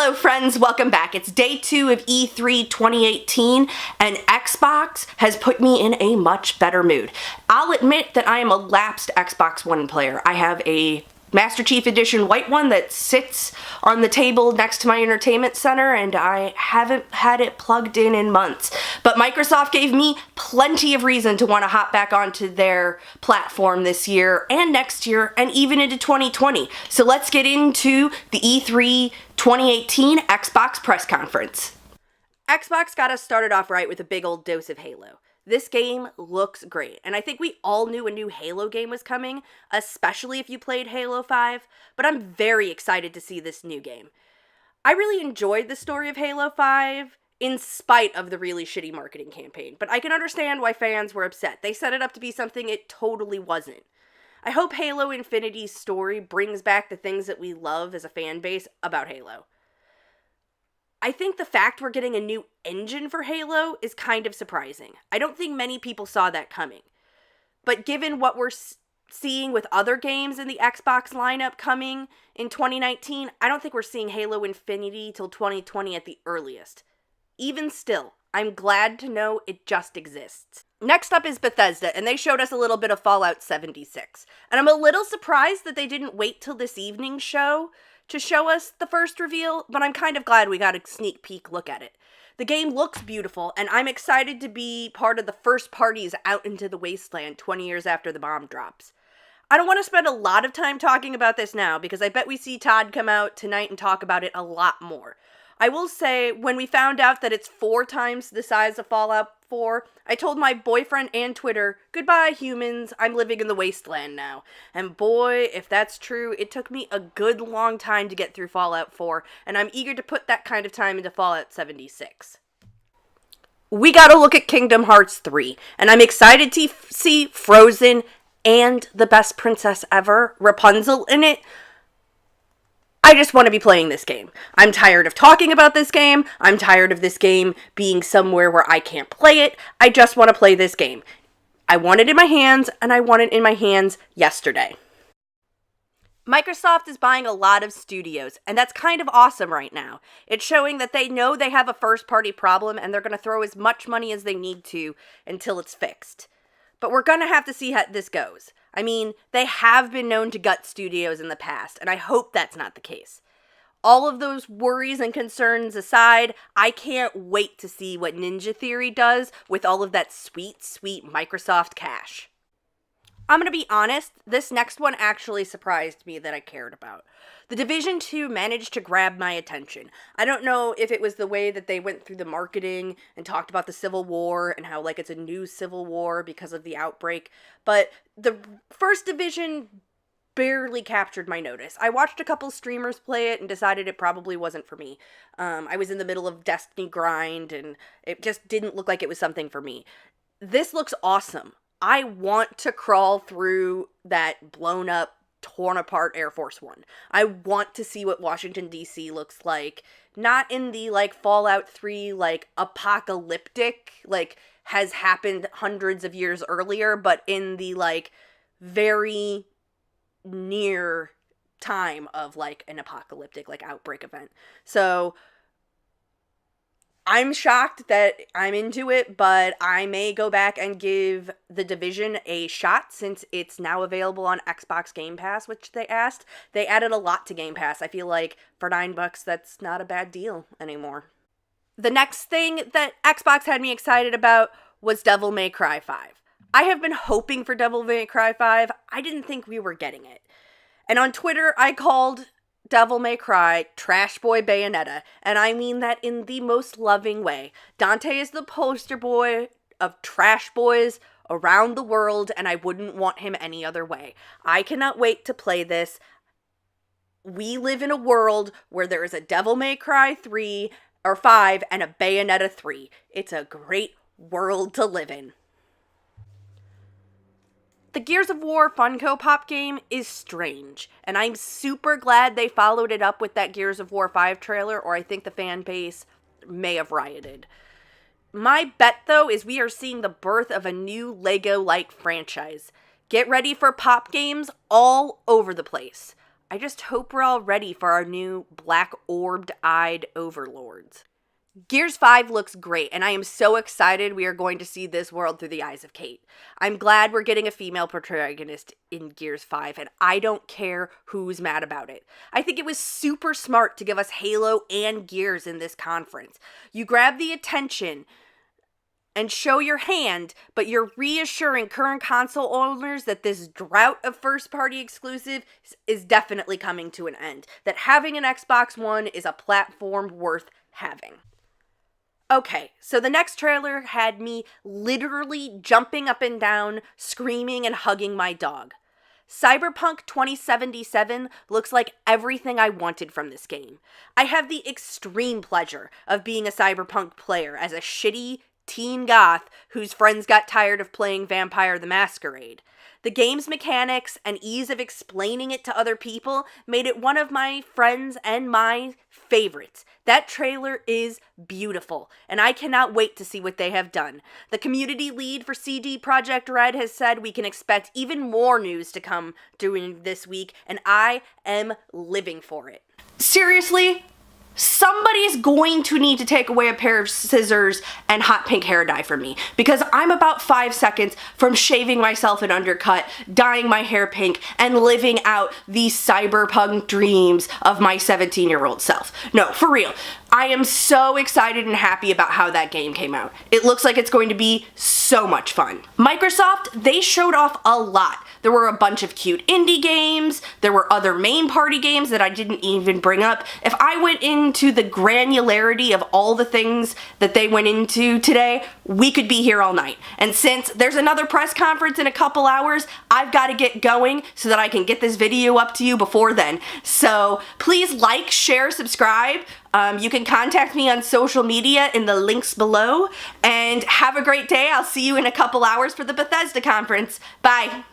Hello friends, welcome back. It's day 2 of E3 2018 and Xbox has put me in a much better mood. I'll admit that I am a lapsed Xbox One player. I have a Master Chief Edition white one that sits on the table next to my entertainment center and I haven't had it plugged in months. But Microsoft gave me plenty of reason to want to hop back onto their platform this year and next year and even into 2020. So let's get into the E3 2018 Xbox press conference. Xbox got us started off right with a big old dose of Halo. This game looks great, and I think we all knew a new Halo game was coming, especially if you played Halo 5, but I'm very excited to see this new game. I really enjoyed the story of Halo 5, in spite of the really shitty marketing campaign, but I can understand why fans were upset. They set it up to be something it totally wasn't. I hope Halo Infinity's story brings back the things that we love as a fan base about Halo. I think the fact we're getting a new engine for Halo is kind of surprising. I don't think many people saw that coming. But given what we're seeing with other games in the Xbox lineup coming in 2019, I don't think we're seeing Halo Infinity till 2020 at the earliest. Even still, I'm glad to know it just exists. Next up is Bethesda, and they showed us a little bit of Fallout 76. And I'm a little surprised that they didn't wait till this evening's show to show us the first reveal, but I'm kind of glad we got a sneak peek look at it. The game looks beautiful, and I'm excited to be part of the first parties out into the wasteland 20 years after the bomb drops. I don't want to spend a lot of time talking about this now, because I bet we see Todd come out tonight and talk about it a lot more. I will say, when we found out that it's 4 times the size of Fallout 4, I told my boyfriend and Twitter, "Goodbye, humans, I'm living in the wasteland now." And boy, if that's true, it took me a good long time to get through Fallout 4, and I'm eager to put that kind of time into Fallout 76. We gotta look at Kingdom Hearts 3, and I'm excited to see Frozen and the best princess ever, Rapunzel, in it. I just want to be playing this game. I'm tired of talking about this game. I'm tired of this game being somewhere where I can't play it. I just want to play this game. I want it in my hands, and I want it in my hands yesterday. Microsoft is buying a lot of studios, and that's kind of awesome right now. It's showing that they know they have a first-party problem, and they're going to throw as much money as they need to until it's fixed. But we're going to have to see how this goes. I mean, they have been known to gut studios in the past, and I hope that's not the case. All of those worries and concerns aside, I can't wait to see what Ninja Theory does with all of that sweet, sweet Microsoft cash. I'm going to be honest, this next one actually surprised me that I cared about. The Division 2 managed to grab my attention. I don't know if it was the way that they went through the marketing and talked about the Civil War and how, like, it's a new Civil War because of the outbreak, but the first Division barely captured my notice. I watched a couple streamers play it and decided it probably wasn't for me. I was in the middle of Destiny grind and it just didn't look like it was something for me. This looks awesome. I want to crawl through that blown up, torn apart Air Force One. I want to see what Washington, D.C. looks like. Not in the, like, Fallout 3, like, apocalyptic, like, has happened hundreds of years earlier, but in the, like, very near time of, like, an apocalyptic, like, outbreak event. So I'm shocked that I'm into it, but I may go back and give The Division a shot since it's now available on Xbox Game Pass, which they asked. They added a lot to Game Pass. I feel like for $9, that's not a bad deal anymore. The next thing that Xbox had me excited about was Devil May Cry 5. I have been hoping for Devil May Cry 5. I didn't think we were getting it. And on Twitter, I called Devil May Cry Trash Boy Bayonetta, and I mean that in the most loving way. Dante is the poster boy of trash boys around the world, and I wouldn't want him any other way. I cannot wait to play this. We live in a world where there is a Devil May Cry 3 or 5 and a Bayonetta 3. It's a great world to live in. The Gears of War Funko Pop game is strange, and I'm super glad they followed it up with that Gears of War 5 trailer, or I think the fan base may have rioted. My bet, though, is we are seeing the birth of a new Lego-like franchise. Get ready for pop games all over the place. I just hope we're all ready for our new black orbed-eyed overlords. Gears 5 looks great, and I am so excited we are going to see this world through the eyes of Kate. I'm glad we're getting a female protagonist in Gears 5, and I don't care who's mad about it. I think it was super smart to give us Halo and Gears in this conference. You grab the attention and show your hand, but you're reassuring current console owners that this drought of first-party exclusive is definitely coming to an end. That having an Xbox One is a platform worth having. Okay, so the next trailer had me literally jumping up and down, screaming and hugging my dog. Cyberpunk 2077 looks like everything I wanted from this game. I have the extreme pleasure of being a Cyberpunk player as a shitty teen goth whose friends got tired of playing Vampire the Masquerade. The game's mechanics and ease of explaining it to other people made it one of my friends and my favorites. That trailer is beautiful, and I cannot wait to see what they have done. The community lead for CD Projekt Red has said we can expect even more news to come during this week, and I am living for it. Seriously? Somebody's going to need to take away a pair of scissors and hot pink hair dye from me, because I'm about 5 seconds from shaving myself an undercut, dyeing my hair pink, and living out the cyberpunk dreams of my 17-year-old self. No, for real. I am so excited and happy about how that game came out. It looks like it's going to be so much fun. Microsoft, they showed off a lot. There were a bunch of cute indie games. There were other main party games that I didn't even bring up. If I went into the granularity of all the things that they went into today, we could be here all night. And since there's another press conference in a couple hours, I've got to get going so that I can get this video up to you before then. So please like, share, subscribe. You can contact me on social media in the links below. And have a great day. I'll see you in a couple hours for the Bethesda conference. Bye.